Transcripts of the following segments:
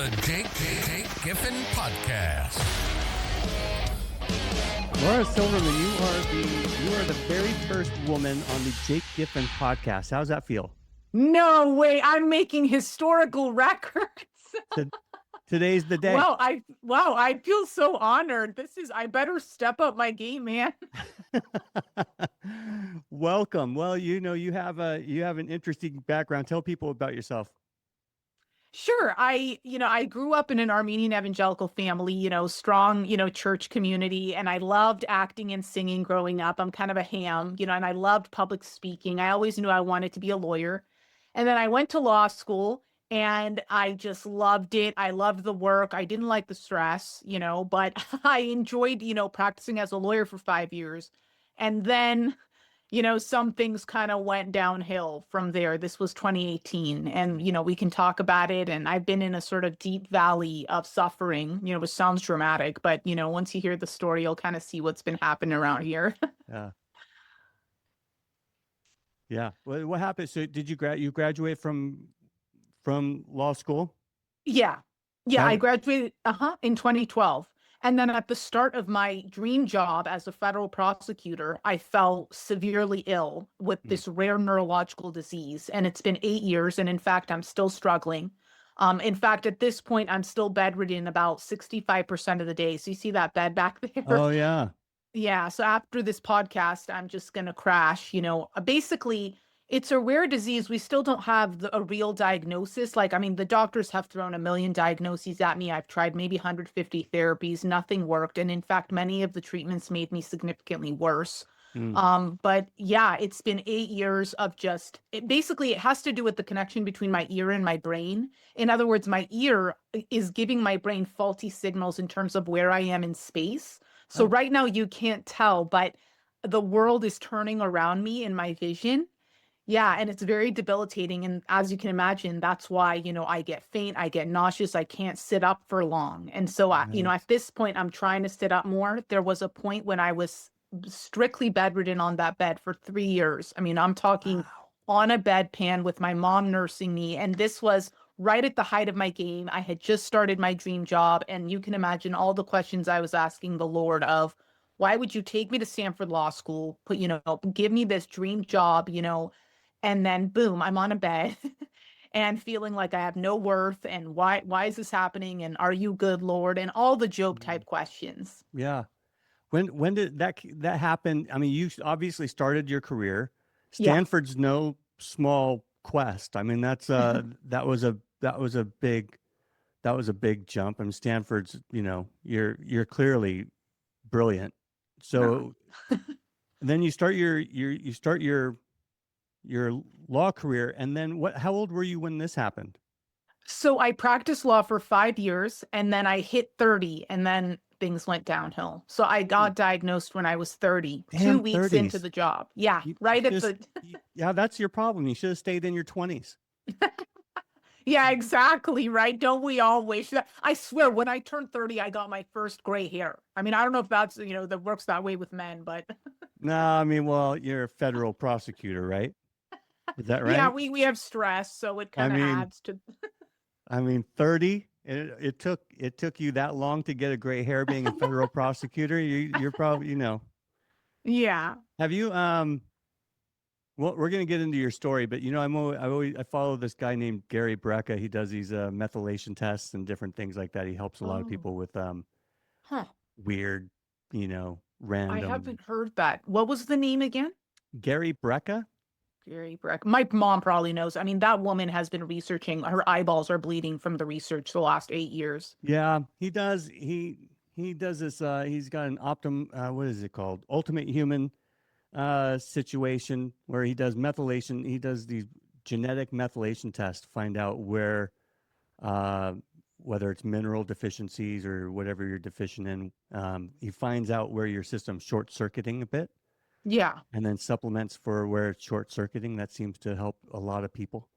the Jake Giffen Podcast. Laura Silverman, you are the very first woman on the Jake Giffen Podcast. How's that feel? No way! I'm making historical records. Today's the day. I feel so honored. I better step up my game, man. Welcome. Well, you have an interesting background. Tell people about yourself. Sure. I grew up in an Armenian evangelical family, strong, church community, and I loved acting and singing growing up. I'm kind of a ham, and I loved public speaking. I always knew I wanted to be a lawyer. And then I went to law school and I just loved it. I loved the work. I didn't like the stress, but I enjoyed, practicing as a lawyer for 5 years. And then some things kind of went downhill from there. This was 2018, and, we can talk about it. And I've been in a sort of deep valley of suffering, which sounds dramatic, but, once you hear the story, you'll kind of see what's been happening around here. Yeah. Yeah. What happened? So did you graduate from law school? Yeah. I graduated in 2012. And then at the start of my dream job as a federal prosecutor, I fell severely ill with this rare neurological disease. And it's been 8 years. And in fact, I'm still struggling. In fact, at this point, I'm still bedridden about 65% of the day. So you see that bed back there? Oh, yeah. Yeah. So after this podcast, I'm just going to crash. Basically, it's a rare disease. We still don't have a real diagnosis. The doctors have thrown a million diagnoses at me. I've tried maybe 150 therapies. Nothing worked. And in fact, many of the treatments made me significantly worse. But yeah, it's been 8 years of it has to do with the connection between my ear and my brain. In other words, my ear is giving my brain faulty signals in terms of where I am in space. So right now you can't tell, but the world is turning around me in my vision. Yeah, and it's very debilitating. And as you can imagine, that's why, I get faint, I get nauseous, I can't sit up for long. And so, at this point, I'm trying to sit up more. There was a point when I was strictly bedridden on that bed for 3 years. I'm talking on a bedpan with my mom nursing me. And this was right at the height of my game. I had just started my dream job. And you can imagine all the questions I was asking the Lord of, why would you take me to Stanford Law School, give me this dream job, and then boom, I'm on a bed and feeling like I have no worth. And why is this happening? And are you good, Lord? And all the Job type questions. Yeah. When did that happen? You obviously started your career. Stanford's no small quest. That's that was a big jump. Stanford's, you're clearly brilliant. So then you start your law career, and then how old were you when this happened? So I practiced law for 5 years, and then I hit 30, and then things went downhill. So I got diagnosed when I was 30, Damn, 2 weeks 30s. into the job. Yeah, Yeah, that's your problem. You should have stayed in your 20s. Yeah, exactly, right? Don't we all wish that? I swear, when I turned 30, I got my first gray hair. I don't know if that's, that works that way with men, but No, well, you're a federal prosecutor, right? Is that right? yeah, we have stress, so it kind of adds to 30. It took you that long to get a gray hair being a federal prosecutor. You're probably, Yeah. Have you well, we're gonna get into your story, but I follow this guy named Gary Brecka. He does these methylation tests and different things like that. He helps a lot of people with weird, random. I haven't heard that. What was the name again? Gary Brecka. Gary Breck. My mom probably knows. That woman has been researching. Her eyeballs are bleeding from the research the last 8 years. Yeah, he does. He does this. He's got an what is it called? Ultimate Human situation where he does methylation. He does these genetic methylation tests to find out where, whether it's mineral deficiencies or whatever you're deficient in. He finds out where your system's short circuiting a bit. Yeah. And then supplements for where it's short circuiting. That seems to help a lot of people.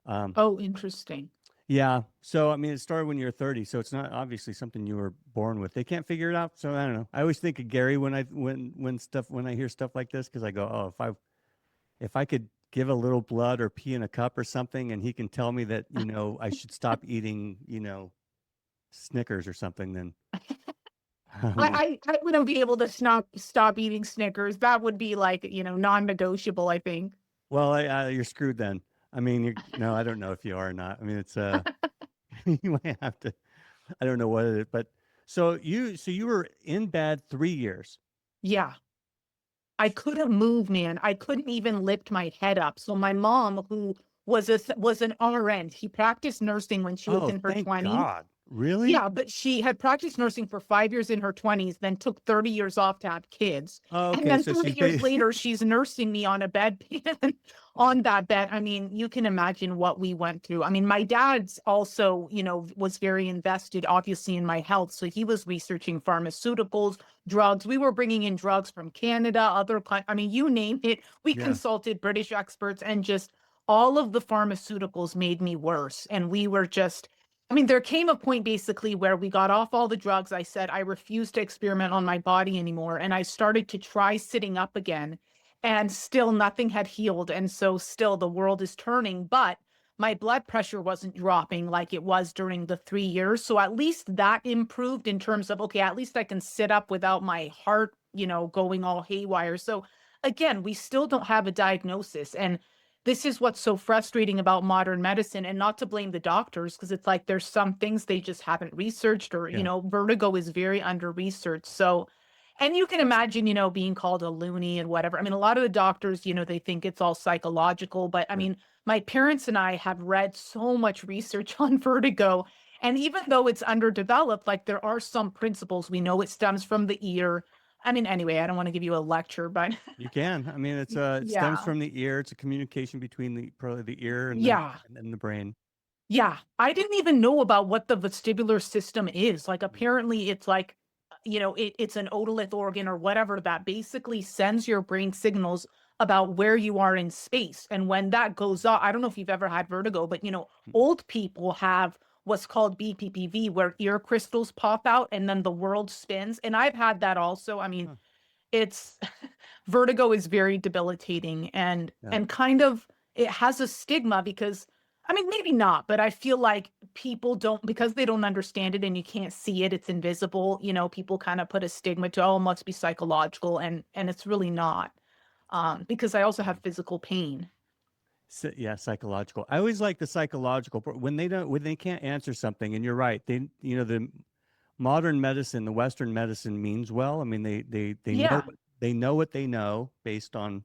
Interesting. Yeah. So, it started when you were 30. So it's not obviously something you were born with. They can't figure it out. So I don't know. I always think of Gary when I hear stuff like this, because I go, oh, if I could give a little blood or pee in a cup or something, and he can tell me that, I should stop eating, Snickers or something, then I wouldn't be able to stop eating Snickers. That would be like, non-negotiable, I think. well, you're screwed then. I mean, no, I don't know if you are or not. I mean, it's you might have to. I don't know what it is, but so you were in bed 3 years. Yeah. I couldn't move, man. I couldn't even lift my head up. So my mom, who was an RN, she practiced nursing when she was Oh, in her thank 20s. God. Really? Yeah, but she had practiced nursing for 5 years in her 20s, then took 30 years off to have kids. Oh, And okay. then So 30 she's years later, she's nursing me on a bedpan on that bed. I mean, you can imagine what we went through. I mean, my dad's also, was very invested, obviously, in my health. So he was researching pharmaceuticals, drugs. We were bringing in drugs from Canada, I mean, you name it. We yeah. consulted British experts, and just all of the pharmaceuticals made me worse. And we were just, I mean, there came a point basically where we got off all the drugs. I said I refused to experiment on my body anymore. And I started to try sitting up again, and still nothing had healed. And so still the world is turning, but my blood pressure wasn't dropping like it was during the 3 years. So at least that improved in terms of, okay, at least I can sit up without my heart, going all haywire. So again, we still don't have a diagnosis. And this is what's so frustrating about modern medicine, and not to blame the doctors, because it's like there's some things they just haven't researched, or, Yeah. vertigo is very under researched. So, and you can imagine, being called a loony and whatever. I mean, a lot of the doctors, they think it's all psychological, but I Right. mean, my parents and I have read so much research on vertigo. And even though it's underdeveloped, like there are some principles. We know it stems from the ear. I mean, anyway, I don't want to give you a lecture, but You can. I mean, it stems yeah, from the ear. It's a communication between probably the ear and yeah. the brain. Yeah, I didn't even know about what the vestibular system is. Like, apparently, it's like, it's an otolith organ or whatever that basically sends your brain signals about where you are in space. And when that goes off, I don't know if you've ever had vertigo, but Mm. old people have what's called BPPV, where ear crystals pop out and then the world spins. And I've had that also. I mean, Huh. it's vertigo is very debilitating, and Yeah. and kind of, it has a stigma because, I mean, maybe not, but I feel like people don't, because they don't understand it and you can't see it, it's invisible, people kind of put a stigma to, oh, it must be psychological, and it's really not. Because I also have physical pain. Yeah, psychological. I always like the psychological when they can't answer something, and you're right. The modern medicine, the Western medicine means well. I mean, they know Yeah, they know what they know based on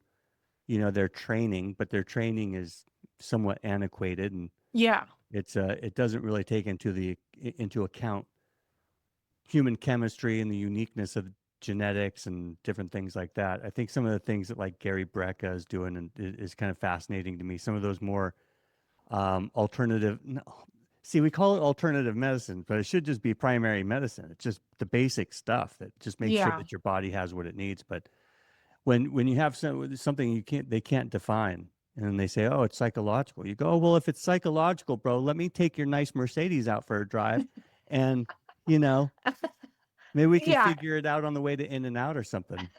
their training, but their training is somewhat antiquated, and yeah, it doesn't really take into account human chemistry and the uniqueness of genetics and different things like that. I think some of the things that like Gary Brecka is doing and is kind of fascinating to me. Some of those more alternative. No, see, we call it alternative medicine, but it should just be primary medicine. It's just the basic stuff that just makes sure yeah. that your body has what it needs. But when you have something they can't define, and then they say, oh, it's psychological. You go, oh, well, if it's psychological, bro, let me take your nice Mercedes out for a drive, and you know maybe we can Yeah, figure it out on the way to In-N-Out or something.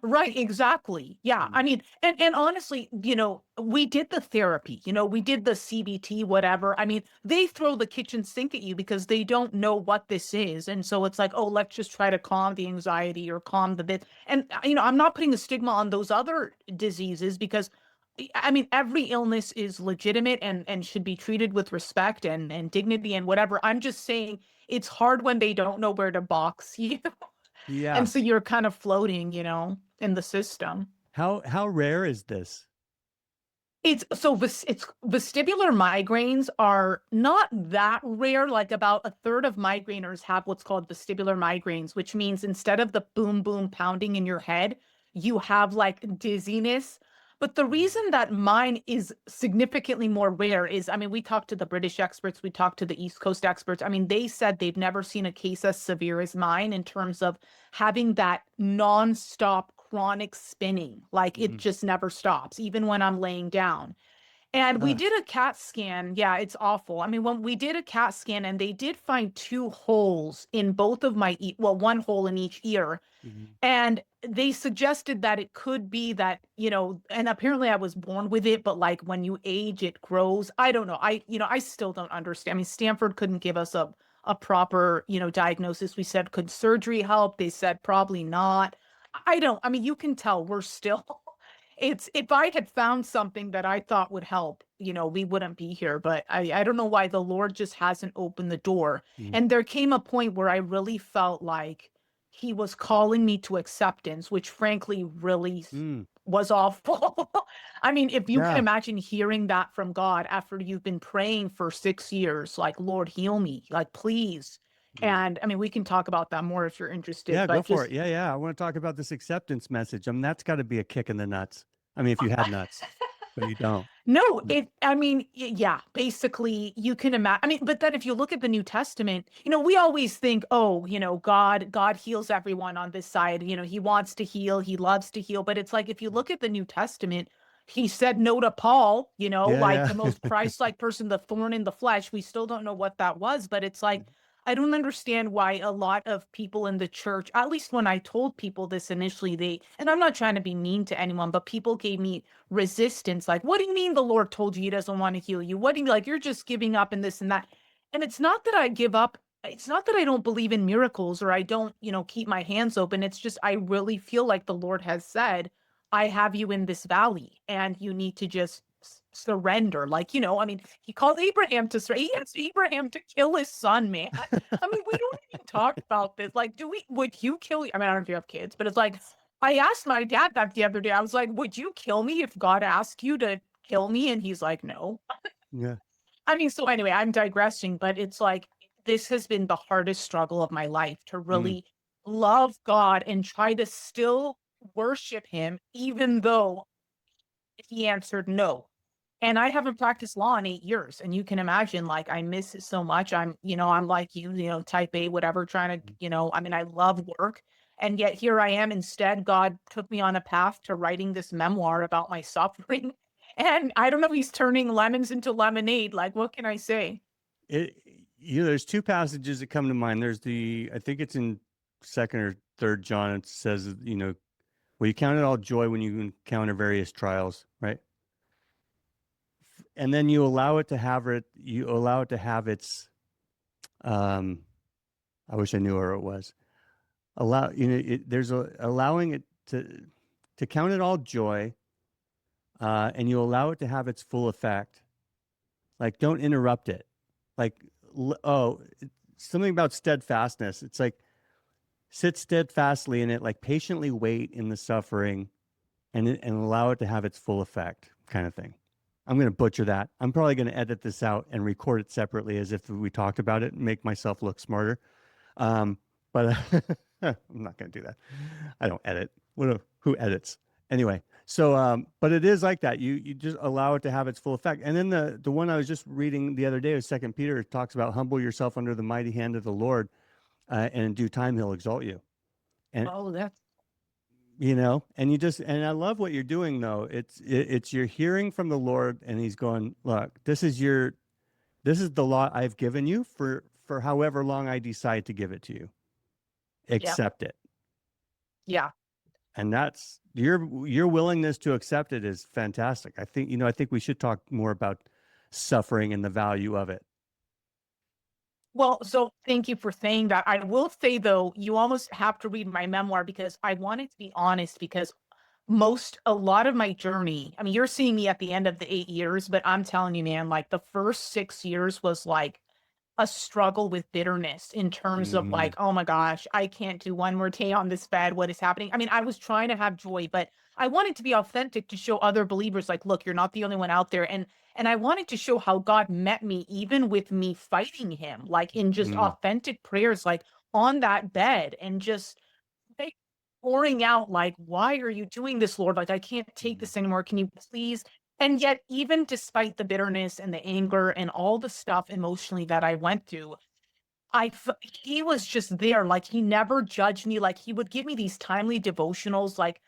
right, exactly. Yeah. Mm. I mean, and honestly, we did the therapy, we did the CBT, whatever. I mean, they throw the kitchen sink at you because they don't know what this is. And so it's like, oh, let's just try to calm the anxiety or calm the bit. And I'm not putting a stigma on those other diseases, because I mean, every illness is legitimate and should be treated with respect and dignity and whatever. I'm just saying it's hard when they don't know where to box you. And Yeah. so you're kind of floating, in the system. How rare is this? It's vestibular migraines are not that rare. Like about a third of migraineurs have what's called vestibular migraines, which means instead of the boom boom pounding in your head, you have like dizziness. But the reason that mine is significantly more rare is, I mean, we talked to the British experts, we talked to the East Coast experts. I mean, they said they've never seen a case as severe as mine in terms of having that nonstop chronic spinning. Like it Mhm. just never stops, even when I'm laying down. And we Huh. did a CAT scan. Yeah, it's awful. I mean, when we did a CAT scan, and they did find two holes in both of my well, one hole in each ear. Mhm. And they suggested that it could be that, and apparently I was born with it, but like when you age, it grows. I don't know. I still don't understand. I mean, Stanford couldn't give us a a proper, diagnosis. We said, could surgery help? They said probably not. I mean, you can tell we're still, if I had found something that I thought would help, we wouldn't be here. But I don't know why the Lord just hasn't opened the door. Mm. And there came a point where I really felt like he was calling me to acceptance, which frankly really Mm. was awful. I mean, if you can Yeah. imagine hearing that from God after you've been praying for 6 years, like, Lord, heal me, like, please. Mm. And I mean, we can talk about that more if you're interested, Yeah, go but for just it. Yeah. I want to talk about this acceptance message. I mean, that's got to be a kick in the nuts. I mean, if you had nuts, but you don't. no, But- yeah, basically you can imagine. I mean, but then if you look at the New Testament, we always think, oh, God heals everyone on this side. He wants to heal, he loves to heal. But it's like, if you look at the New Testament, he said no to Paul, like Yeah. the most Christ-like person, the thorn in the flesh. We still don't know what that was, but it's like, I don't understand why a lot of people in the church, at least when I told people this initially, and I'm not trying to be mean to anyone, but people gave me resistance. Like, what do you mean the Lord told you he doesn't want to heal you? What do you mean? Like, you're just giving up and this and that. And it's not that I give up. It's not that I don't believe in miracles or I don't, keep my hands open. It's just I really feel like the Lord has said, I have you in this valley and you need to just surrender. Like, I mean, he called Abraham to surrender. He asked Abraham to kill his son, man. I mean, we don't even talk about this. Like, would you kill? I mean, I don't know if you have kids, but it's like, I asked my dad that the other day. I was like, would you kill me if God asked you to kill me? And he's like, no. Yeah. I mean, so anyway, I'm digressing, but it's like, this has been the hardest struggle of my life to Mm. really love God and try to still worship him, even though he answered no. And I haven't practiced law in 8 years. And you can imagine, like, I miss it so much. I'm like you, type A, whatever, trying to, I mean, I love work. And yet here I am. Instead, God took me on a path to writing this memoir about my suffering. And I don't know, he's turning lemons into lemonade. Like, what can I say? There's two passages that come to mind. There's I think it's in 2nd or 3rd John. It says, well, you count it all joy when you encounter various trials, right? And then you allow it to have its, I wish I knew where it was. Allowing it to count it all joy, and you allow it to have its full effect. Like, don't interrupt it. Like, something about steadfastness. It's like, sit steadfastly in it, like patiently wait in the suffering and allow it to have its full effect, kind of thing. I'm going to butcher that. I'm probably going to edit this out and record it separately as if we talked about it and make myself look smarter. But I'm not going to do that. I don't edit. Who edits? Anyway, so but it is like that. You just allow it to have its full effect. And then the one I was just reading the other day was 2 Peter. It talks about humble yourself under the mighty hand of the Lord, and in due time he'll exalt you. And Oh, that's and I love what you're doing though. It's you're hearing from the Lord and he's going, look, this is the law I've given you for however long I decide to give it to you. Accept it. yeah. And that's your willingness to accept it is fantastic. I think we should talk more about suffering and the value of it. Well, so thank you for saying that. I will say though, you almost have to read my memoir because I wanted to be honest because a lot of my journey, I mean, you're seeing me at the end of the 8 years, but I'm telling you, man, like the first 6 years was like a struggle with bitterness in terms of Mm. like, oh my gosh, I can't do one more day on this bed. What is happening? I mean, I was trying to have joy, but I wanted to be authentic to show other believers, like, look, you're not the only one out there. And I wanted to show how God met me, even with me fighting him, like in just Mm. authentic prayers, like on that bed and just like pouring out, like, why are you doing this, Lord? Like, I can't take this anymore. Can you please? And yet, even despite the bitterness and the anger and all the stuff emotionally that I went through, he was just there. Like, he never judged me. Like, he would give me these timely devotionals. Like,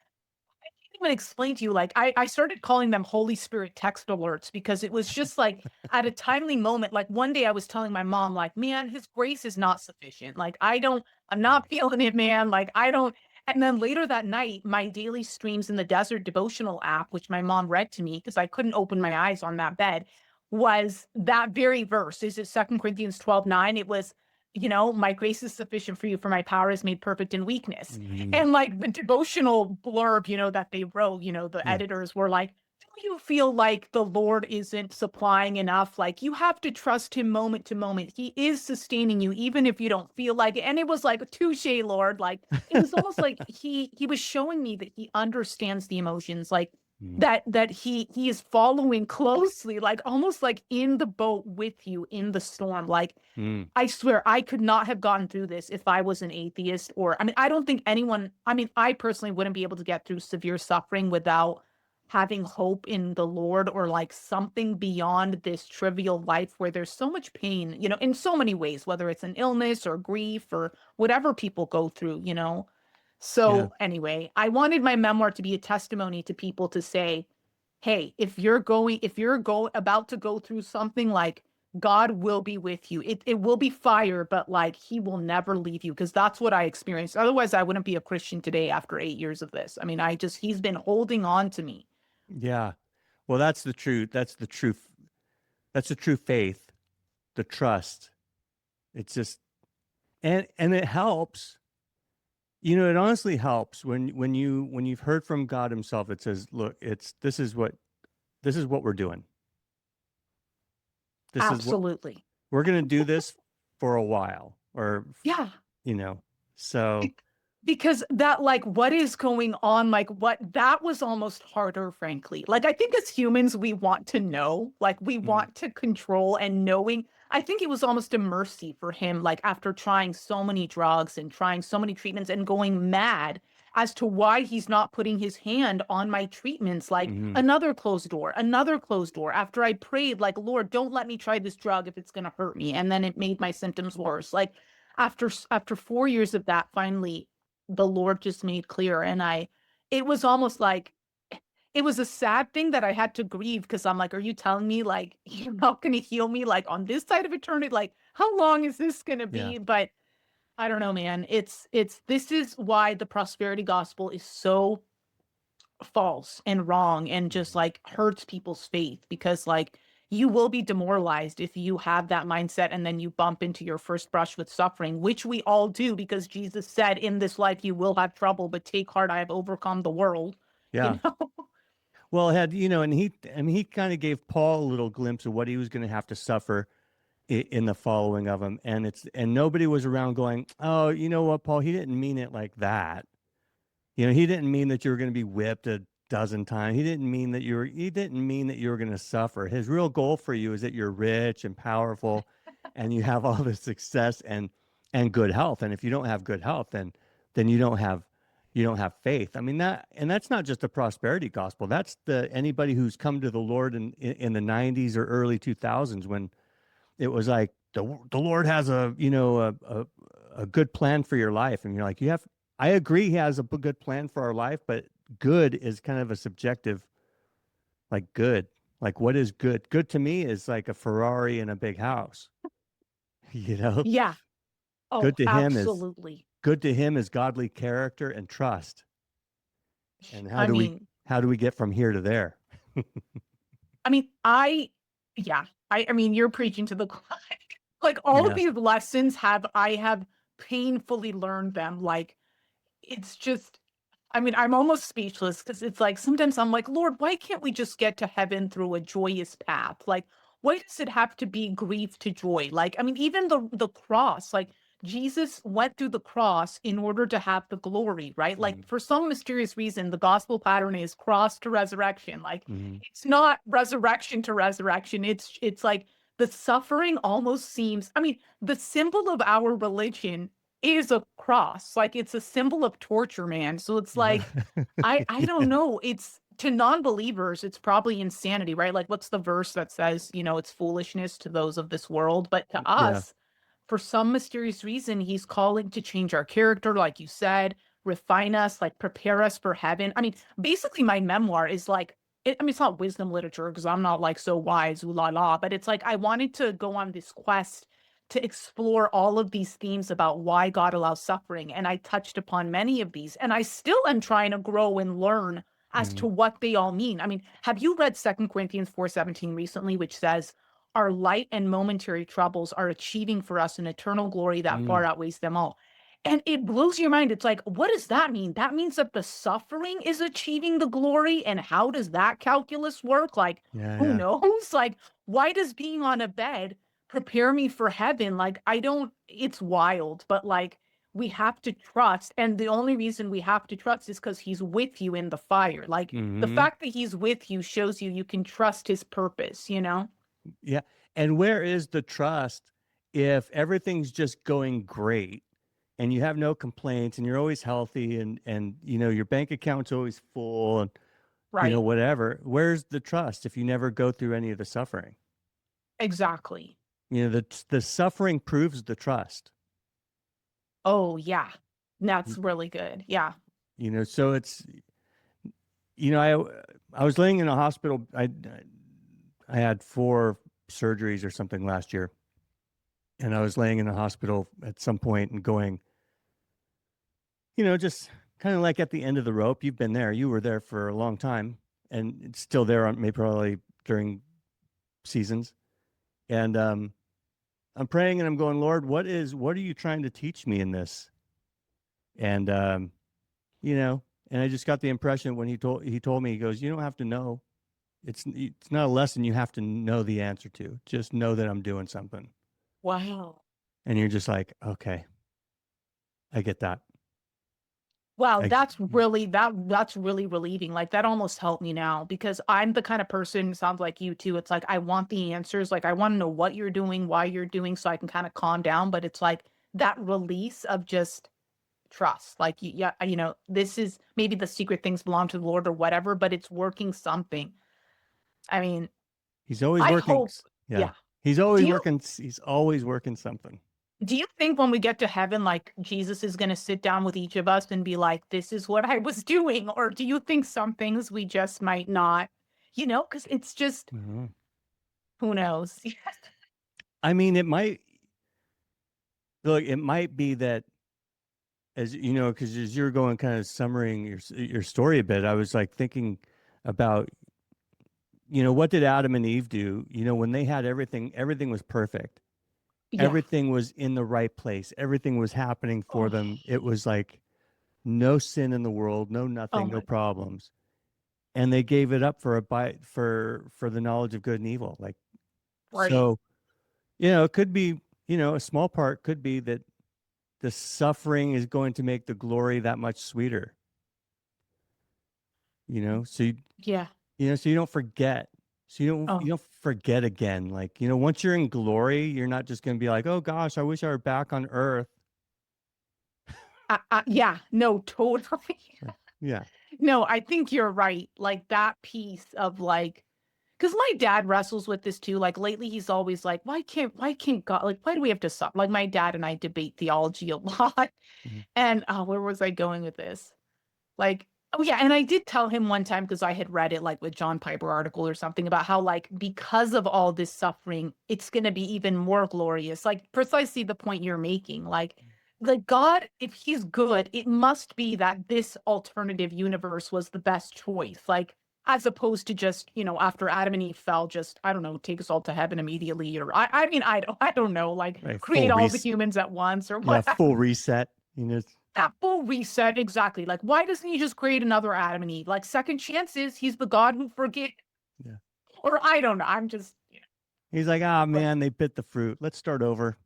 I can't even explain to you. Like, I started calling them Holy Spirit text alerts because it was just like at a timely moment. Like, one day I was telling my mom, like, man, his grace is not sufficient. Like, I'm not feeling it, man. Like, I don't. And then later that night, my daily streams in the desert devotional app, which my mom read to me because I couldn't open my eyes on that bed, was that very verse. Is it 2 Corinthians 12:9? It was, my grace is sufficient for you, for my power is made perfect in weakness. Mhm. And like the devotional blurb, that they wrote, the Yeah. editors were like, do you feel like the Lord isn't supplying enough? Like you have to trust him moment to moment. He is sustaining you, even if you don't feel like it. And it was like, touche, Lord. Like it was almost like he was showing me that he understands the emotions, like Mm, that he is following closely, like almost like in the boat with you in the storm. Like mm, I swear I could not have gotten through this if I was an atheist, or, I mean, I don't think anyone, I mean, I personally wouldn't be able to get through severe suffering without having hope in the Lord, or like something beyond this trivial life where there's so much pain, in so many ways, whether it's an illness or grief or whatever people go through. yeah. So anyway, I wanted my memoir to be a testimony to people to say, hey, if you're about to go through something, like God will be with you. It will be fire, but like he will never leave you, because that's what I experienced. Otherwise, I wouldn't be a Christian today after 8 years of this. I mean, he's been holding on to me. Yeah. Well, that's the truth. That's the truth. That's the true faith, the trust. It's just, and it helps. It honestly helps when you've heard from God himself. It says, look, this is what we're doing. This is what Absolutely. we're going to do this for a while, or Yeah. you know. So, Because that, like, what is going on? Like, that was almost harder, frankly. Like, I think as humans, we want to know, like, we mm, want to control, and knowing. I think it was almost a mercy for him, like, after trying so many drugs and trying so many treatments and going mad, as to why he's not putting his hand on my treatments. Like, mhm, another closed door, another closed door. After I prayed, like, Lord, don't let me try this drug if it's going to hurt me. And then it made my symptoms worse. Like, after 4 years of that, finally the Lord just made clear. And it was almost like, it was a sad thing that I had to grieve, because I'm like, are you telling me like you're not going to heal me like on this side of eternity? Like, how long is this going to yeah, be? But I don't know, man. This is why the prosperity gospel is so false and wrong, and just mhm, like hurts people's faith, because like you will be demoralized if you have that mindset and then you bump into your first brush with suffering, which we all do, because Jesus said, in this life you will have trouble, but take heart, I have overcome the world, you yeah. know? Well, it had and he kind of gave Paul a little glimpse of what he was going to have to suffer in the following of him, and nobody was around going, oh, you know what, Paul, he didn't mean it like that. He didn't mean that you were going to be whipped a dozen times. He didn't mean that you were going to suffer. His real goal for you is that you're rich and powerful and you have all this success and good health. And if you don't have good health, then you don't have faith. I mean, that's not just the prosperity gospel. That's the anybody who's come to the Lord in the 90s or early 2000s, when it was like the Lord has a good plan for your life, and you're like, I agree, he has a good plan for our life, but good is kind of a subjective, like, good, like, what is good? Good to me is like a Ferrari and a big house. you know Yeah. Oh, good to him is absolutely. godly character and trust. And I mean, how do we get from here to there? I mean, yeah, I mean, you're preaching to the choir. Like, all of Yeah. these lessons I have painfully learned them. Like, it's just, I mean, I'm almost speechless, because it's like sometimes I'm like, Lord, why can't we just get to heaven through a joyous path? Like, why does it have to be grief to joy? Like, I mean, even the cross, like Jesus went through the cross in order to have the glory, right? Mhm. Like, for some mysterious reason, the gospel pattern is cross to resurrection. Like, Mhm. it's not resurrection to resurrection. It's like the suffering almost seems, I mean, the symbol of our religion is a cross. Like, it's a symbol of torture, man. So it's like, I don't Yeah. know. It's, to non-believers, it's probably insanity, right? Like, what's the verse that says, it's foolishness to those of this world, but to Yeah. us, for some mysterious reason, he's calling to change our character, like you said, refine us, like prepare us for heaven. I mean, basically my memoir is like, I mean, it's not wisdom literature, because I'm not like so wise, ooh la la, but it's like I wanted to go on this quest to explore all of these themes about why God allows suffering. And I touched upon many of these, and I still am trying to grow and learn as to Mhm. what they all mean. I mean, have you read 2 Corinthians 4:17 recently, which says, our light and momentary troubles are achieving for us an eternal glory that far Mm, outweighs them all. And it blows your mind. It's like, what does that mean? That means that the suffering is achieving the glory. And how does that calculus work? Like, yeah, who yeah. knows? Like, why does being on a bed prepare me for heaven? Like, I don't, it's wild, but like, we have to trust. And the only reason we have to trust is because he's with you in the fire. Like, the Hmm. fact that he's with you shows you can trust his purpose, you know? Yeah. And where is the trust if everything's just going great and you have no complaints and you're always healthy and your bank account's always full and Right. whatever? Where's the trust if you never go through any of the suffering? Exactly. The suffering proves the trust. Oh, yeah. Y- That's really good. Yeah. So it's I was laying in a hospital. I had 4 surgeries or something last year, and I was laying in the hospital at some point and going, just kind of like at the end of the rope. You've been there. You were there for a long time, and it's still there on maybe probably during seasons. And I'm praying and I'm going, Lord, what are you trying to teach me in this? And you know, and I just got the impression when he told me, he goes, you don't have to know. It's not a lesson you have to know the answer to. Just know that I'm doing something. Wow. And you're just like, okay, I get that. Wow, I that's really relieving. Like that almost helped me now because I'm the kind of person, sounds like you too. It's like I want the answers. Like I want to know what you're doing, why you're doing so I can kind of calm down, but it's like that release of just trust. Like yeah, this is maybe the secret things belong to the Lord or whatever, but it's working something. I mean, he's always I working. hope, Yeah. yeah. He's Do always you working. He's always working something. do you think when we get to heaven, like Jesus is going to sit down with each of us and be like, this is what I was doing? Or do you think some things we just might not, because it's just, Mhm. who knows? I mean, it might be that, as you know, because as you're going kind of summarizing your story a bit, I was like thinking about, what did Adam and Eve do? When they had everything was perfect. Yeah. Everything was in the right place. Everything was happening for Oh, them. It was like no sin in the world, no oh nothing, no my, problems. And they gave it up for a bite for the knowledge of good and evil. Like, right. so, it could be, a small part could be that the suffering is going to make the glory that much sweeter, so Yeah. so you don't forget. So you Oh, don't forget again. Like, once you're in glory, you're not just going to be like, oh gosh, I wish I were back on earth. yeah. No, totally. Yeah. No, I think you're right. Like that piece of like, because my dad wrestles with this too. Like lately, he's always like, why can't God, like, why do we have to suffer? Like my dad and I debate theology a lot. Mhm. And where was I going with this? Like, oh yeah, and I did tell him one time because I had read it like with John Piper article or something about how like because of all this suffering, it's gonna be even more glorious. Like precisely the point you're making. Like God, if he's good, it must be that this alternative universe was the best choice. Like as opposed to just, after Adam and Eve fell, just I don't know, take us all to heaven immediately, or I mean, I don't know, like Right. create all the humans at once or Yeah, whatever. full reset. That full reset, exactly. Like, why doesn't he just create another Adam and Eve? Like, second chances, he's the God who forget. Yeah. Or I don't know. I'm just, He's like, ah, but man, they bit the fruit. Let's start over.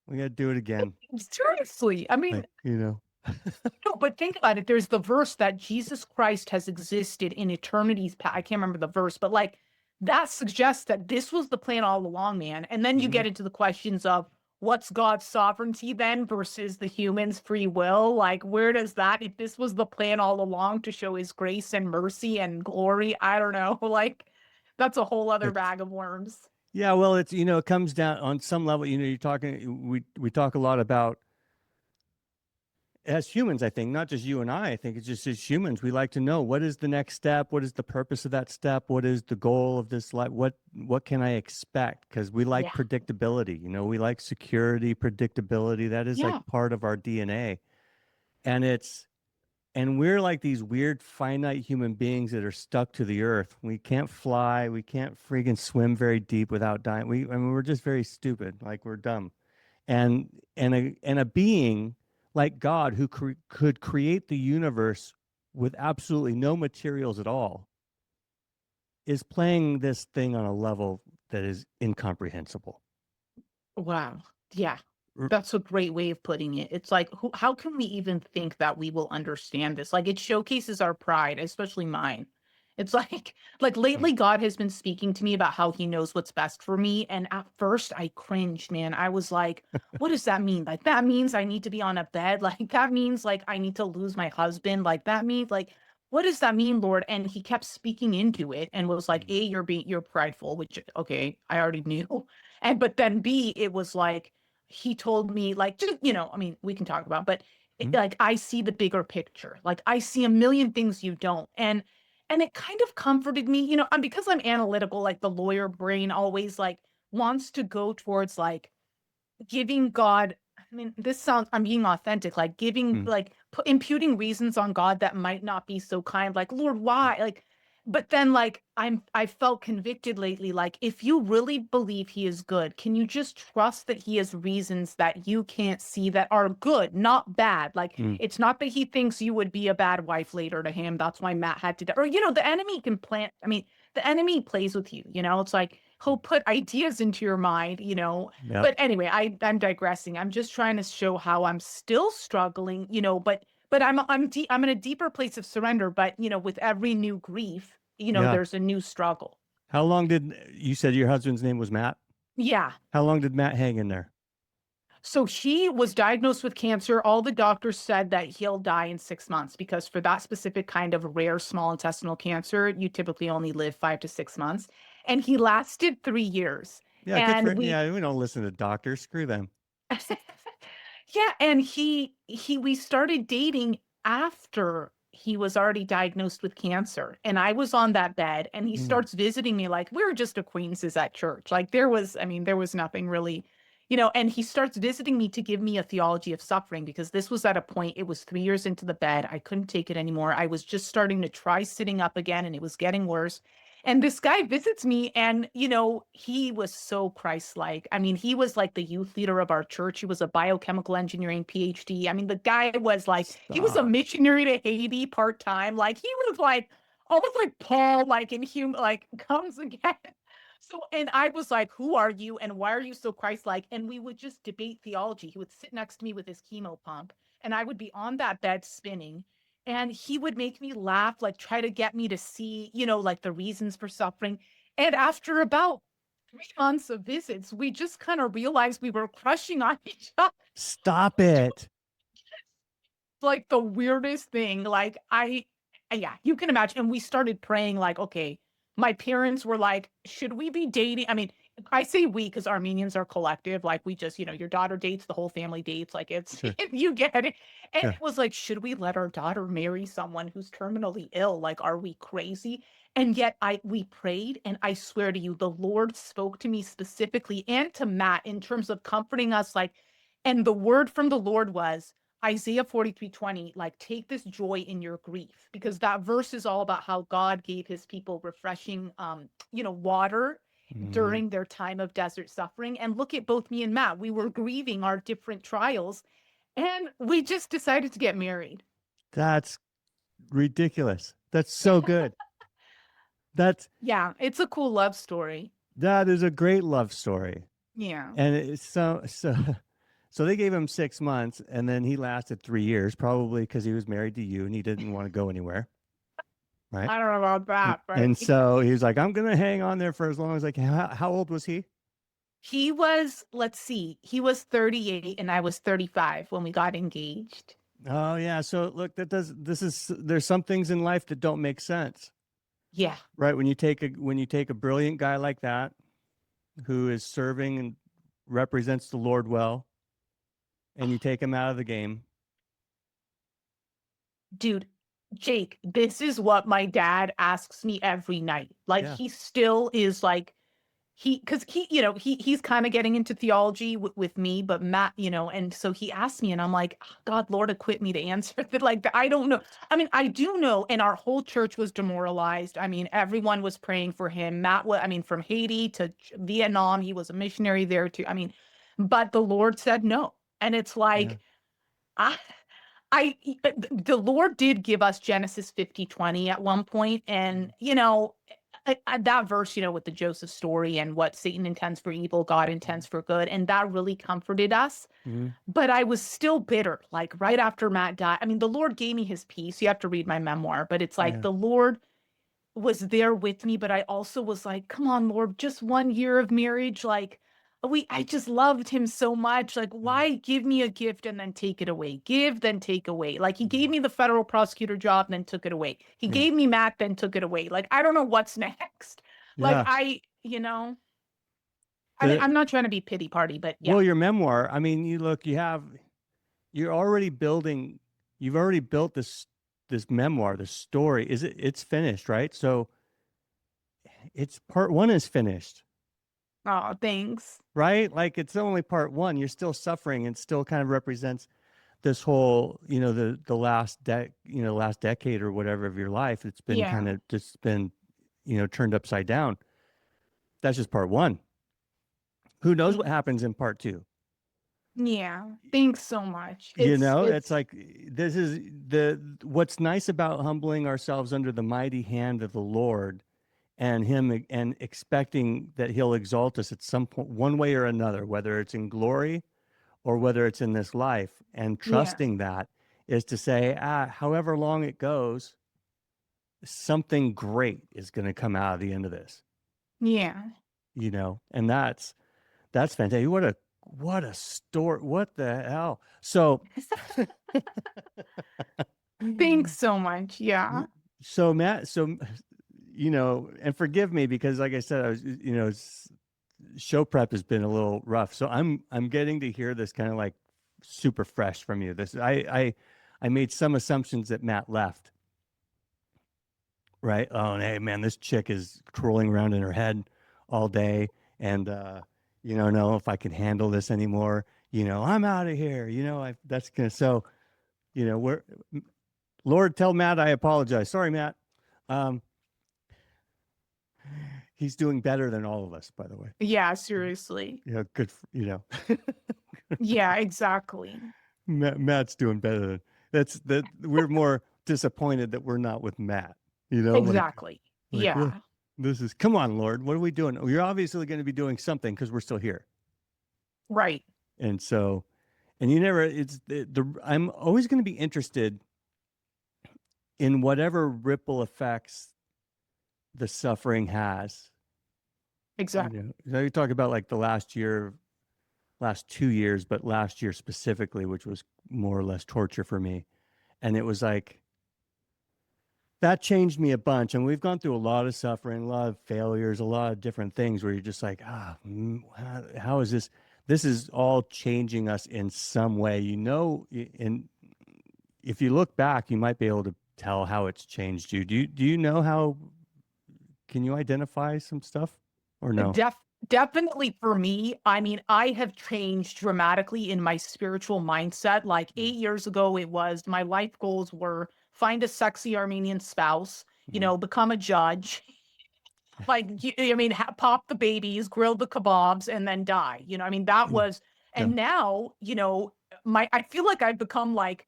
We got to do it again. seriously, I mean, Like, no, but think about it. There's the verse that Jesus Christ has existed in eternity's past. I can't remember the verse, but like that suggests that this was the plan all along, man. And then you Mhm. get into the questions of what's God's sovereignty then versus the human's free will? Like, where does that, if this was the plan all along to show his grace and mercy and glory, I don't know. Like, that's a whole other It's, bag of worms. yeah, well, it comes down on some level, you're talking, we talk a lot about as humans, I think, not just you and I think it's just as humans, we like to know what is the next step, what is the purpose of that step, what is the goal of this life, what can I expect? Because we like Yeah. predictability, we like security, predictability. That is like Yeah. part of our DNA. And it's and we're like these weird finite human beings that are stuck to the earth. We can't fly, we can't freaking swim very deep without dying. I mean, we're just very stupid, like we're dumb. And a being like God who could create the universe with absolutely no materials at all is playing this thing on a level that is incomprehensible. Wow. Yeah. R- That's a great way of putting it. It's like, how can we even think that we will understand this? Like, it showcases our pride, especially mine. It's like lately, God has been speaking to me about how he knows what's best for me. And at first, I cringed, man. I was like, what does that mean? Like, that means I need to be on a bed. Like, that means like I need to lose my husband. Like, that means like, what does that mean, Lord? And he kept speaking into it and was like, A, you're prideful, which, okay, I already knew. And but then B, it was like, he told me like just I mean we can talk about but Mhm. like I see the bigger picture, like I see a million things you don't. And it kind of comforted me, because I'm analytical, like the lawyer brain always like wants to go towards like giving God, I mean, this sounds, I'm being authentic, like giving, Mm. like imputing reasons on God that might not be so kind, like, Lord, why? Like, but then like I felt convicted lately, like if you really believe he is good, can you just trust that he has reasons that you can't see that are good, not bad? Like Mm. it's not that he thinks you would be a bad wife later to him. That's why Matt had to die. Or the enemy can plant, I mean, the enemy plays with you, it's like he'll put ideas into your mind. Yep. But anyway, I'm digressing. I'm just trying to show how I'm still struggling, but I'm in a deeper place of surrender. But with every new grief, Yeah. there's a new struggle. How long did you said your husband's name was Matt? Yeah. How long did Matt hang in there? So he was diagnosed with cancer. All the doctors said that he'll die in 6 months because for that specific kind of rare small intestinal cancer, you typically only live 5 to 6 months. And he lasted 3 years. Yeah, good for And we yeah, we don't listen to doctors. Screw them. Yeah, and we started dating after he was already diagnosed with cancer. And I was on that bed and he Mm. starts visiting me like we were just acquaintances at church. Like there was nothing really, and he starts visiting me to give me a theology of suffering because this was at a point, it was 3 years into the bed. I couldn't take it anymore. I was just starting to try sitting up again and it was getting worse. And this guy visits me and, he was so Christ-like. I mean, he was like the youth leader of our church. He was a biochemical engineering PhD. I mean, the guy was like, he was a Stop. missionary to Haiti part-time. Like he was like almost like Paul, like in human, like comes again. So, and I was like, who are you and why are you so Christ-like? And we would just debate theology. He would sit next to me with his chemo pump and I would be on that bed spinning and he would make me laugh, like try to get me to see, like the reasons for suffering. And after about 3 months of visits, we just kind of realized we were crushing on each other. Stop it. Like the weirdest thing. Like yeah, you can imagine. And we started praying, like, okay, my parents were like, should we be dating? I mean, I say we because Armenians are collective. Like we just, your daughter dates, the whole family dates. Like it's, Sure. you get it. And Yeah. it was like, should we let our daughter marry someone who's terminally ill? Like, are we crazy? And yet we prayed and I swear to you, the Lord spoke to me specifically and to Matt in terms of comforting us. Like, and the word from the Lord was, Isaiah 43:20, like take this joy in your grief, because that verse is all about how God gave his people refreshing water Mhm. during their time of desert suffering. And look at both me and Matt. We were grieving our different trials and we just decided to get married. That's ridiculous. That's so good. That's Yeah, it's a cool love story. that is a great love story. Yeah. And it's so they gave him 6 months and then he lasted 3 years, probably because he was married to you and he didn't want to go anywhere. Right. I don't know about that, but And so he was like, I'm gonna hang on there for as long as I can. How old was he? he was, let's see, he was 38 and I was 35 when we got engaged. Oh yeah. So look, there's some things in life that don't make sense. Yeah. Right. When you take a brilliant guy like that who is serving and represents the Lord well, and you take him out of the game. Dude, Jake, this is what my dad asks me every night. Like Yeah. he still is like because he's kind of getting into theology with me, but Matt, and so he asked me, and I'm like, "Oh, God, Lord, acquit me to answer that." Like, I don't know. I mean, I do know, and our whole church was demoralized. I mean, everyone was praying for him. Matt was, I mean, from Haiti to Vietnam, he was a missionary there too. I mean, but the Lord said no. And it's Yeah. like, I, the Lord did give us Genesis 50:20 at one point, and that verse, with the Joseph story and what Satan intends for evil, God intends for good, and that really comforted us. Mhm. But I was still bitter, like right after Matt died. I mean, the Lord gave me his peace. You have to read my memoir, but it's like Yeah. the Lord was there with me, but I also was like, come on, Lord, just 1 year of marriage. Like, I just loved him so much. Like, why give me a gift and then take it away? Give, then take away. Like, he gave me the federal prosecutor job, then took it away. He Yeah. gave me Matt, then took it away. Like, I don't know what's next. Like, Yeah. I mean, The, I'm not trying to be pity party, but yeah. well, your memoir, I mean, you're already building, you've already built this memoir, this story. It's finished, right? So it's part one is finished, Oh, thanks. right? Like it's only part one. You're still suffering and still kind of represents this whole, last decade or whatever of your life. It's been Yeah. kind of just been, turned upside down. That's just part one. Who knows what happens in part two? Yeah. Thanks so much. It's It's like this is what's nice about humbling ourselves under the mighty hand of the Lord and him and expecting that he'll exalt us at some point, one way or another, whether it's in glory or whether it's in this life, and yeah. trusting that is to say, however long it goes, something great is going to come out of the end of this, Yeah. and that's fantastic. What a story. What the hell? So, Thanks so much. Yeah. so Matt, and forgive me because, like I said, I was, show prep has been a little rough. So I'm getting to hear this kind of like super fresh from you. I made some assumptions that Matt left, right? Oh, and hey, man, this chick is twirling around in her head all day, and know if I can handle this anymore. I'm out of here. That's gonna so. We're Lord, tell Matt I apologize. Sorry, Matt. Um, he's doing better than all of us, by the way. Yeah, seriously. Good. Yeah, exactly. Matt's doing better than that. We're more disappointed that we're not with Matt. Exactly. Look, Yeah. this is come on, Lord. What are we doing? You're obviously going to be doing something because we're still here. Right. And so, and you never. It's I'm always going to be interested in whatever ripple effects the suffering has. Exactly. So you talk about like the last 2 years, but last year specifically, which was more or less torture for me. And it was like, that changed me a bunch. And we've gone through a lot of suffering, a lot of failures, a lot of different things where you're just like, how is this? This is all changing us in some way, and if you look back, you might be able to tell how it's changed you. Do you know how, can you identify some stuff or no? Definitely for me, I mean, I have changed dramatically in my spiritual mindset. Like 8 years ago, it was my life goals were find a sexy Armenian spouse, become a judge, like, I mean, pop the babies, grill the kebabs, and then die. I mean, that was, Yeah. and now, I feel like I've become like,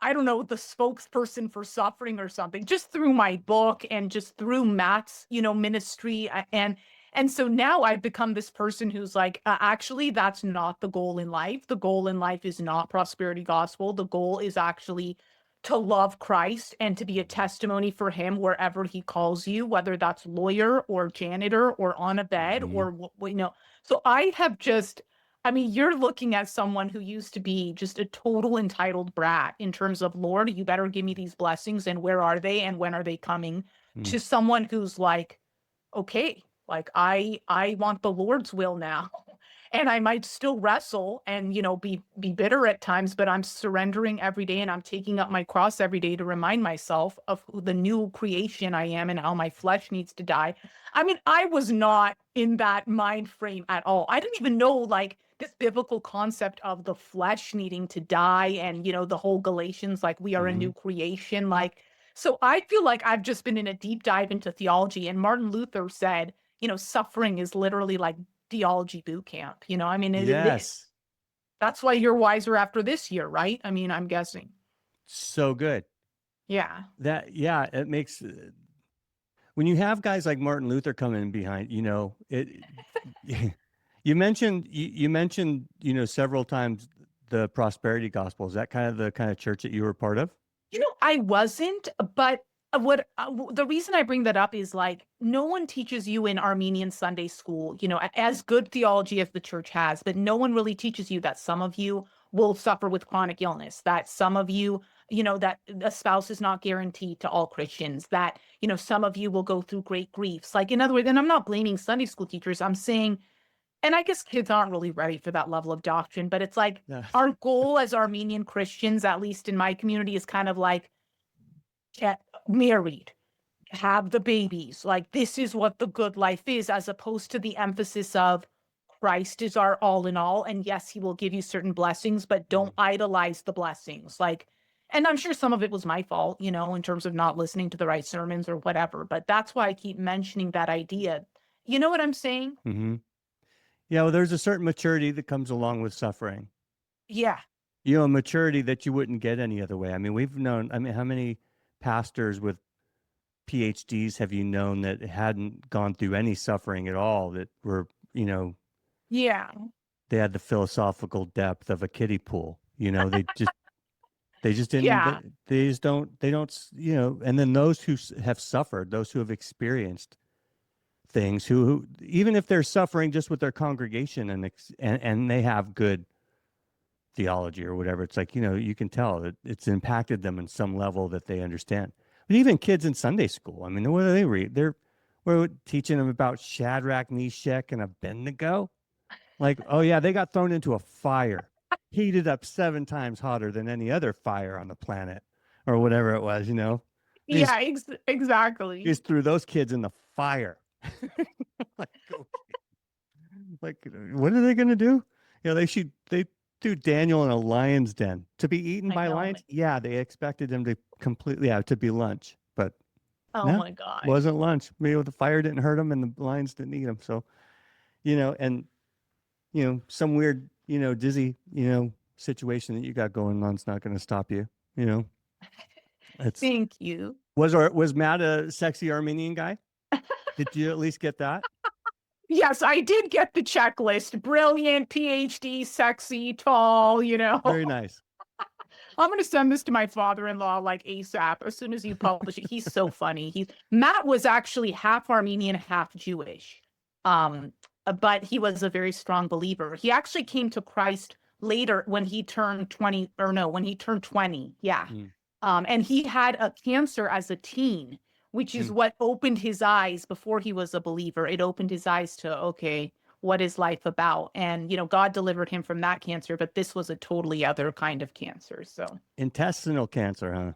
I don't know, the spokesperson for suffering or something, just through my book and just through Matt's, ministry. And so now I've become this person who's like, actually, that's not the goal in life. The goal in life is not prosperity gospel. The goal is actually to love Christ and to be a testimony for him wherever he calls you, whether that's lawyer or janitor or on a bed or, So I have just, I mean, you're looking at someone who used to be just a total entitled brat in terms of, Lord, you better give me these blessings and where are they and when are they coming, to someone who's like, okay, like I want the Lord's will now. and I might still wrestle and, be bitter at times, but I'm surrendering every day and I'm taking up my cross every day to remind myself of who the new creation I am and how my flesh needs to die. I mean, I was not in that mind frame at all. I didn't even know like this biblical concept of the flesh needing to die and, the whole Galatians, like we are a Hmm. new creation. Like, so I feel like I've just been in a deep dive into theology. And Martin Luther said, suffering is literally like theology boot camp. I mean, it is. Yes. That's why you're wiser after this year, right? I mean, I'm guessing. So good. Yeah. Yeah, it makes when you have guys like Martin Luther coming in behind, it you mentioned, several times the prosperity gospel. Is that kind of the kind of church that you were part of? I wasn't, but the reason I bring that up is like no one teaches you in Armenian Sunday school, as good theology as the church has, but no one really teaches you that some of you will suffer with chronic illness, that some of you, that a spouse is not guaranteed to all Christians, that, some of you will go through great griefs. Like, in other words, and I'm not blaming Sunday school teachers, I'm saying, and I guess kids aren't really ready for that level of doctrine, but it's like Yeah. our goal as Armenian Christians, at least in my community, is kind of like, get married, have the babies. Like, this is what the good life is, as opposed to the emphasis of Christ is our all in all. And yes, he will give you certain blessings, but don't idolize the blessings. Like, and I'm sure some of it was my fault, in terms of not listening to the right sermons or whatever. But that's why I keep mentioning that idea. You know what I'm saying? Hmm. Yeah, well, there's a certain maturity that comes along with suffering. Yeah. A maturity that you wouldn't get any other way. I mean, how many pastors with PhDs have you known that hadn't gone through any suffering at all, that were, Yeah. they had the philosophical depth of a kiddie pool. They just didn't, Yeah. they don't, and then those who have suffered, those who have experienced things, who even if they're suffering just with their congregation and they have good theology or whatever, it's like, you can tell that it's impacted them in some level that they understand. But even kids in Sunday school, I mean, what do they read? We're teaching them about Shadrach, Meshach, and Abednego. Like, oh yeah, they got thrown into a fire, heated up 7 times hotter than any other fire on the planet, or whatever it was. They Yeah, exactly. just threw those kids in the fire. Like, okay. Like, what are they going to do? They threw Daniel in a lion's den to be eaten I by know. lions. Yeah, they expected him to completely, to be lunch, but Oh no, my God. wasn't lunch. Maybe the fire didn't hurt him and the lions didn't eat him. So, and, some weird, dizzy, situation that you got going on is not going to stop you, it's, Thank you. was Matt a sexy Armenian guy? Did you at least get that? Yes, I did get the checklist. Brilliant, PhD, sexy, tall, Very nice. I'm going to send this to my father-in-law like ASAP as soon as you publish it. He's so funny. Matt was actually half Armenian, half Jewish. But he was a very strong believer. He actually came to Christ later when he turned 20, or no, when he turned 20. Yeah. Mm. And he had a cancer as a teen, which is what opened his eyes before he was a believer. It opened his eyes to, okay, what is life about? And, God delivered him from that cancer, but this was a totally other kind of cancer. So, Intestinal cancer, huh?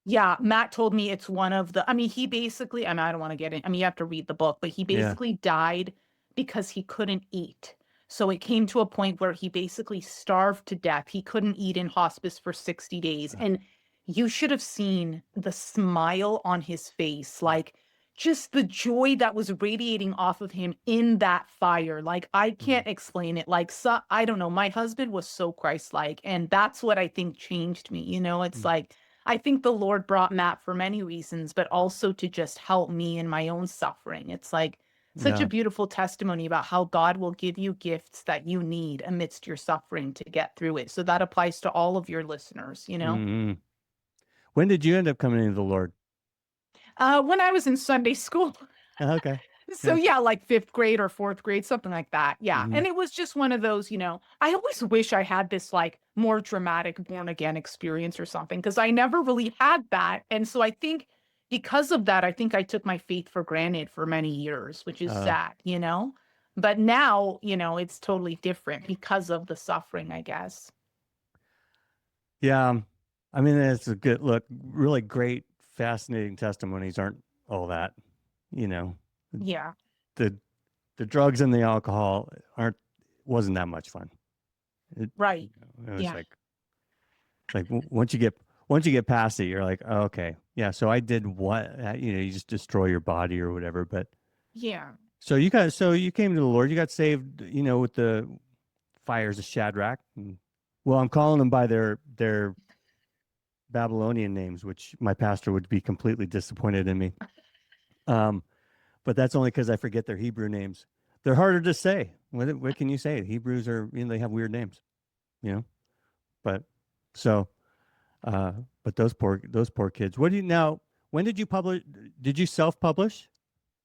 yeah, Matt told me it's one of the, I mean, he basically, I mean, I don't want to get in, I mean, you have to read the book, but he basically died because he couldn't eat. So it came to a point where he basically starved to death. He couldn't eat in hospice for 60 days. And you should have seen the smile on his face, like just the joy that was radiating off of him in that fire. Like, I can't explain it. Like, so, I don't know. My husband was so Christ-like, and that's what I think changed me. It's like, I think the Lord brought Matt for many reasons, but also to just help me in my own suffering. It's like such a beautiful testimony about how God will give you gifts that you need amidst your suffering to get through it. So that applies to all of your listeners, Mm-hmm. When did you end up coming into the Lord? When I was in Sunday school. Okay. So yeah, like 5th grade or 4th grade, something like that. Yeah. Mhm. And it was just one of those, I always wish I had this like more dramatic born again experience or something, because I never really had that. And so I think because of that, I think I took my faith for granted for many years, which is sad, But now, it's totally different because of the suffering, I guess. Yeah. I mean, it's a good look, really great, fascinating testimonies aren't all that, you know, Yeah. the the drugs and the alcohol aren't wasn't that much fun. It, Right. it was Yeah. like once you get past it, you're like, oh, okay, yeah. So I did what? You just destroy your body or whatever. But Yeah. so you came to the Lord. You got saved, with the fires of Shadrach. Well, I'm calling them by their Babylonian names, which my pastor would be completely disappointed in me. Um, but that's only because I forget their Hebrew names. They're harder to say. What can you say? Hebrews are, they have weird names, you know. But so, uh, but those poor kids. What do you now? When did you publish? Did you self-publish?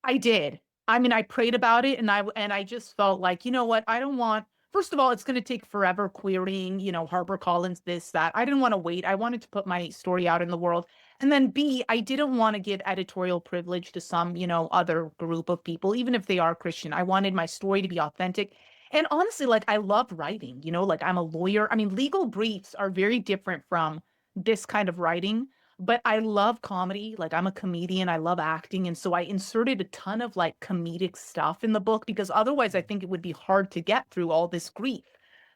I did. I mean, I prayed about it, and I just felt like, you know what? I don't want, first of all, it's going to take forever querying, HarperCollins, this, that. I didn't want to wait. I wanted to put my story out in the world. And then B, I didn't want to give editorial privilege to some, other group of people, even if they are Christian. I wanted my story to be authentic. And honestly, like, I love writing, like I'm a lawyer. I mean, legal briefs are very different from this kind of writing, but I love comedy. Like, I'm a comedian. I love acting. And so I inserted a ton of like comedic stuff in the book because otherwise I think it would be hard to get through all this grief.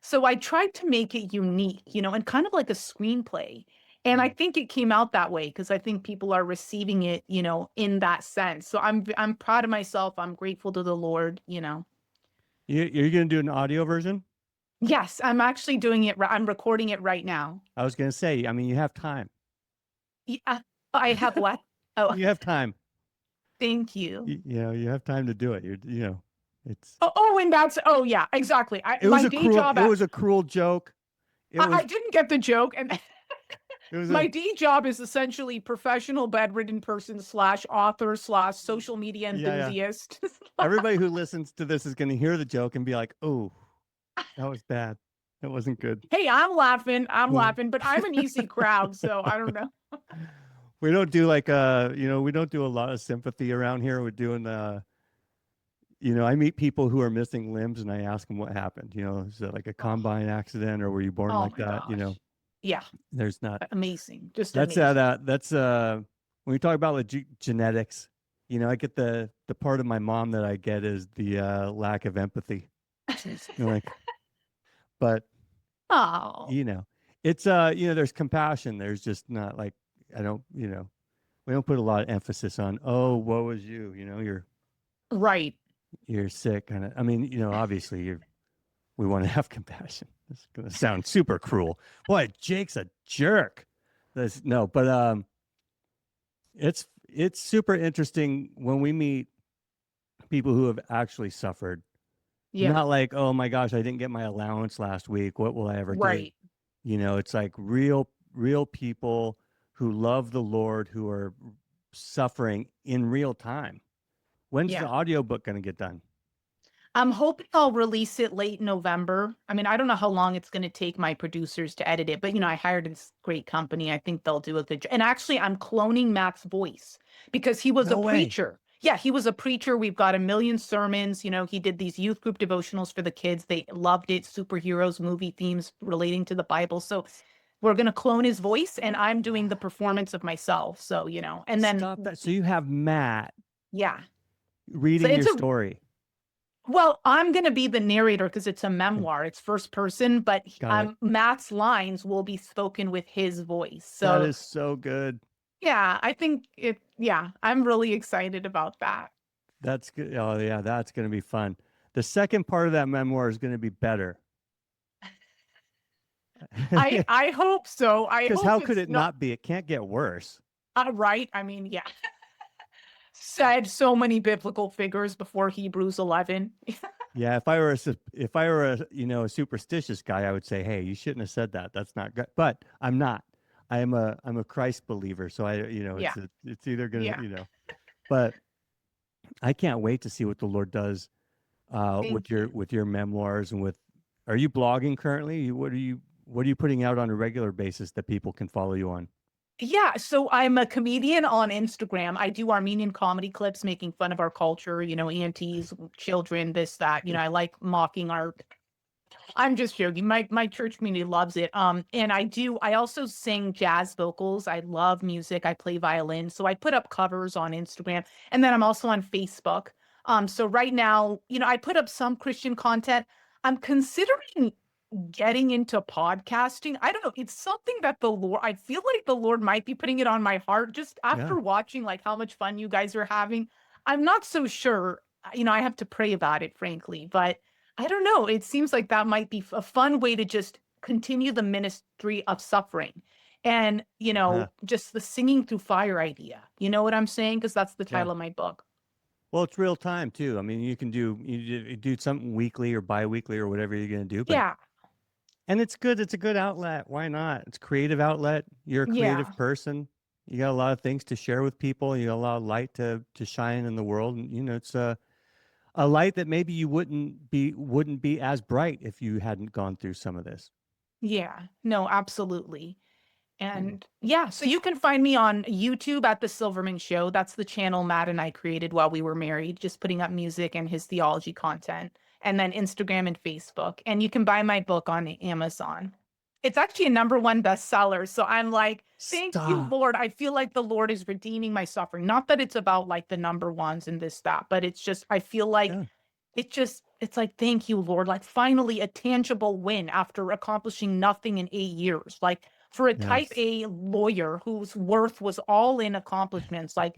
So I tried to make it unique, and kind of like a screenplay. And I think it came out that way because I think people are receiving it, in that sense. So I'm proud of myself. I'm grateful to the Lord. You're going to do an audio version? Yes, I'm actually doing it. I'm recording it right now. I was going to say, I mean, you have time. Yeah, I have what? Oh, You have time. thank you. You have time to do it. It's And yeah, exactly. it was My a day cruel job it was a cruel joke. I didn't get the joke, and It was my day job is essentially professional bedridden person slash author slash social media yeah. enthusiast. Everybody who listens to this is going to hear the joke and be like, "Oh, that was bad. That wasn't good." Hey, I'm Yeah. laughing, but I'm an easy crowd, so I don't know. We don't do we don't do a lot of sympathy around here. We're doing I meet people who are missing limbs and I ask them what happened. Is it like a Oh, combine accident or were you born oh like my that? gosh. Yeah, There's not. amazing. Just That's amazing. when we talk about like genetics, I get the part of my mom that I get is the lack of empathy. Like, but Oh, it's there's compassion. There's just not like I don't, we don't put a lot of emphasis on, oh, woe is you, right. you're sick kind of. I mean, obviously we want to have compassion. It's gonna sound super cruel. Boy, Jake's a jerk. No, but it's super interesting when we meet people who have actually suffered. Yeah, Not like, oh my gosh, I didn't get my allowance last week. What will I ever get? right. It's like real people who love the Lord who are suffering in real time. When's the Yeah. audiobook going to get done? I'm hoping I'll release it late November. I mean, I don't know how long it's going to take my producers to edit it, but I hired this great company. I think they'll do a good job. And actually, I'm cloning Matt's voice because he was a No way. preacher. Yeah, he was a preacher. We've got a million sermons. He did these youth group devotionals for the kids. They loved it. Superheroes, movie themes relating to the Bible. So we're going to clone his voice, and I'm doing the performance of myself. So, and then, Stop that. So you have Matt yeah. So reading it's your a story. Well, I'm going to be the narrator because it's a Okay, memoir. It's first person, but got it. Matt's lines will be spoken with his voice. That So, is so good. yeah, I think I'm really excited about that. That's good. Oh yeah, that's going to be fun. The second part of that memoir is going to be better. I hope so. I Because hope how could it's it not not be? It can't get worse. right. I mean, yeah. Said so many biblical figures before Hebrews 11. Yeah, if I were a superstitious guy, I would say, hey, you shouldn't have said that. That's not good. But I'm not. I'm a Christ believer, so Yeah. it's either gonna Yeah. But I can't wait to see what the Lord does Thank you. with your memoirs and with. Are you blogging currently? What are you putting out on a regular basis that people can follow you on? Yeah, so I'm a comedian on Instagram. I do Armenian comedy clips making fun of our culture, aunties, children, this, that. I like mocking our I'm just joking. My church community loves it. And I also sing jazz vocals. I love music. I play violin. So I put up covers on Instagram, and then I'm also on Facebook. So right now, I put up some Christian content. I'm considering getting into podcasting. I don't know. It's something that I feel like the Lord might be putting it on my heart just Yeah. after watching like how much fun you guys are having. I'm not so sure. I have to pray about it, frankly, but I don't know. It seems like that might be a fun way to just continue the ministry of suffering and, Yeah. just the singing through fire idea. You know what I'm saying? Because that's the Yeah. title of my book. Well, it's real time too. I mean, you do something weekly or bi-weekly or whatever you're going to do, but Yeah. and it's good. It's a good outlet. Why not? It's a creative outlet. You're a Yeah. creative person. You got a lot of things to share with people. You got a lot of light to shine in the world. And it's a light that maybe you wouldn't be as bright if you hadn't gone through some of this. Yeah. No, absolutely. Mm. And yeah, so you can find me on YouTube at The Silverman Show. That's the channel Matt and I created while we were married, just putting up music and his theology content. And then Instagram and Facebook. And you can buy my book on Amazon. It's actually a #1 bestseller. So I'm like, thank you, Stop. Lord. I feel like the Lord is redeeming my suffering. Not that it's about like the number ones and this, that, but it's just, I feel like Yeah. it's like, thank you, Lord. Like, finally, a tangible win after accomplishing nothing in 8 years. Like, for a type Yes. A lawyer whose worth was all in accomplishments, like,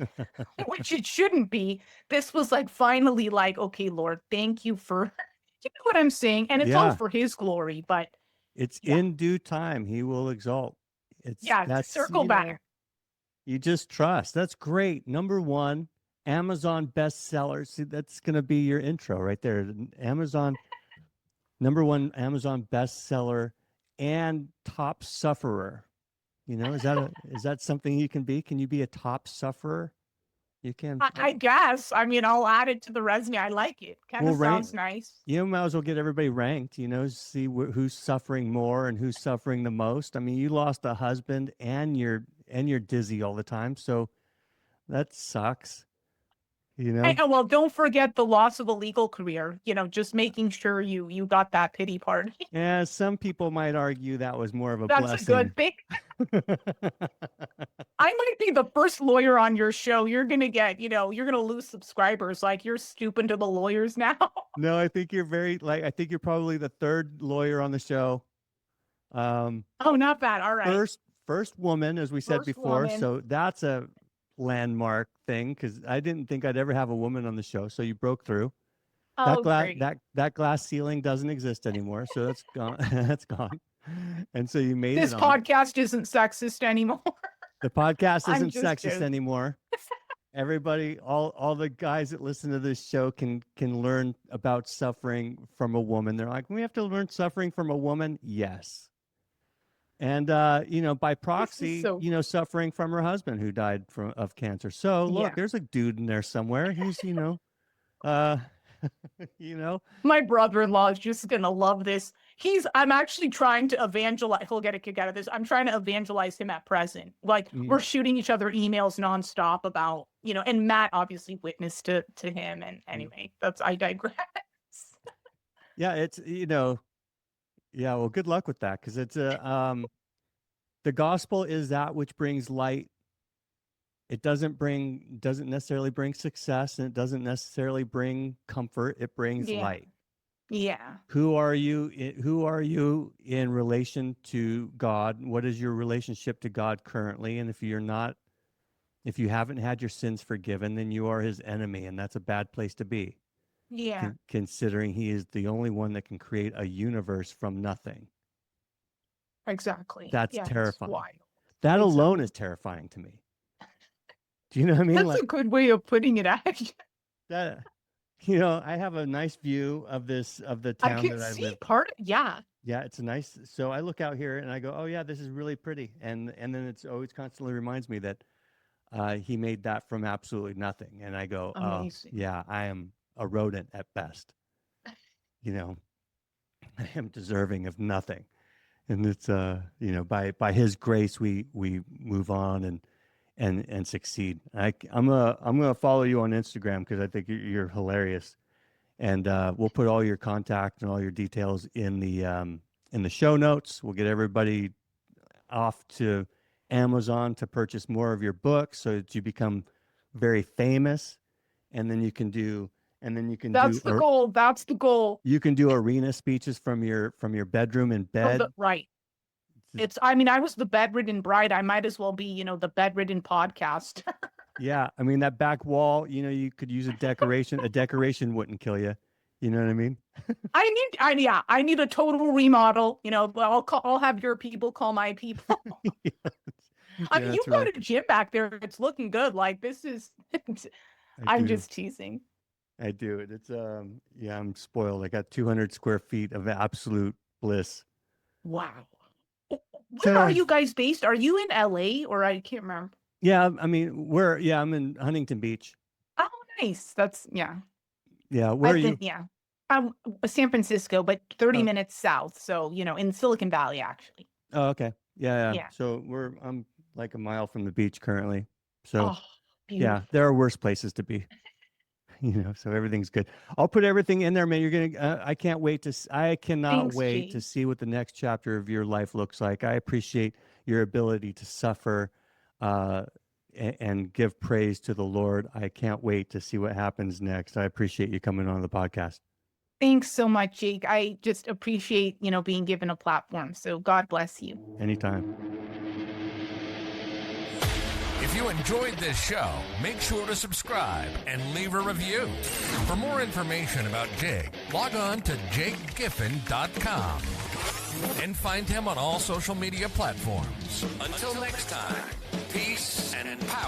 which it shouldn't be, this was like finally like, okay, Lord, thank you for, you know what I'm saying? And it's all Yeah. for his glory. But It's yeah, in due time. He will exalt. yeah, to That's, circle back. you just trust. That's great. #1, Amazon bestseller. See, that's going to be your intro right there. Amazon, #1 Amazon bestseller and top sufferer. Is that something you can be? Can you be a top sufferer? You can. I guess. I mean, I'll add it to the resume. I like it. Kind Well, of rank. sounds nice. You might as well get everybody ranked. See who's suffering more and who's suffering the most. I mean, you lost a husband and you're dizzy all the time, so that sucks. You know. And well, don't forget the loss of a legal career. Just making sure you got that pity part. Yeah, some people might argue that was more of a That's a blessing. good thing. I might be the first lawyer on your show. You're gonna get, you're gonna lose subscribers. Like you're stooping to the lawyers now. No, I think you're probably the third lawyer on the show. Um, Oh, not bad. All right. first woman, as we said First before. woman. So that's a landmark thing because I didn't think I'd ever have a woman on the show. So you broke through. That Oh, glass great. that glass ceiling doesn't exist anymore. So that's gone. That's gone. And so you made This it on. podcast isn't sexist anymore. The podcast I'm isn't just sexist joking. anymore. Everybody, all the guys that listen to this show can learn about suffering from a woman. They're like, we have to learn suffering from a woman. Yes. And by This is proxy, so suffering from her husband who died of cancer. So look, yeah. there's a dude in there somewhere who's uh, you know, My brother-in-law is just gonna love this. I'm actually trying to evangelize. He'll get a kick out of this. I'm trying to evangelize him at present. Like we're shooting each other emails nonstop about, and Matt obviously witnessed to him. And anyway, I digress. yeah, it's yeah. Well, good luck with that because it's the gospel is that which brings light. It doesn't necessarily bring success, and it doesn't necessarily bring comfort. It brings Yeah. light. Yeah. Who are you? Who are you in relation to God? What is your relationship to God currently? And if you haven't had your sins forgiven, then you are His enemy, and that's a bad place to be. Yeah. Considering He is the only one that can create a universe from nothing. Exactly. That's Yeah, it's terrifying. wild. That alone Exactly. is terrifying to me. Do you know what I mean? That's Like a good way of putting it, actually. that. I have a nice view of the I town can that I see live. yeah. Yeah, it's a nice. So I look out here and I go, oh yeah, this is really pretty. And then it's always constantly reminds me that He made that from absolutely nothing. And I go, oh Amazing. yeah, I am a rodent at best. I am deserving of nothing. And it's by his grace we move on and succeed. I'm gonna follow you on Instagram because I think you're hilarious, and we'll put all your contact and all your details in the show notes. We'll get everybody off to Amazon to purchase more of your books so that you become very famous, and then you can do That's the goal. That's the goal. You can do arena speeches from your bedroom in bed. Right. I mean, I was the bedridden bride. I might as well be, the bedridden podcast. Yeah. I mean, that back wall, you could use a decoration. A decoration wouldn't kill you. You know what I mean? I need a total remodel, but I'll have your people call my people. I mean, you've got a gym back there. It's looking good. Like this is, I'm just teasing. I do. It's, I'm spoiled. I got 200 square feet of absolute bliss. Wow. Where are you guys based? Are you in LA or I can't remember? Yeah. I mean, I'm in Huntington Beach. Oh, nice. Yeah. Where are you? Yeah. I'm San Francisco, but 30 minutes south. So, in Silicon Valley, actually. Oh, okay. Yeah. So I'm like a mile from the beach currently. So yeah, there are worse places to be. So everything's good. I'll put everything in there, man. You're gonna. I cannot wait to see what the next chapter of your life looks like. I appreciate your ability to suffer, and give praise to the Lord. I can't wait to see what happens next. I appreciate you coming on the podcast. Thanks so much, Jake. I just appreciate being given a platform. So God bless you. Anytime. If you enjoyed this show, make sure to subscribe and leave a review. For more information about Jake, log on to jakegiffen.com and find him on all social media platforms. Until next time, peace and power.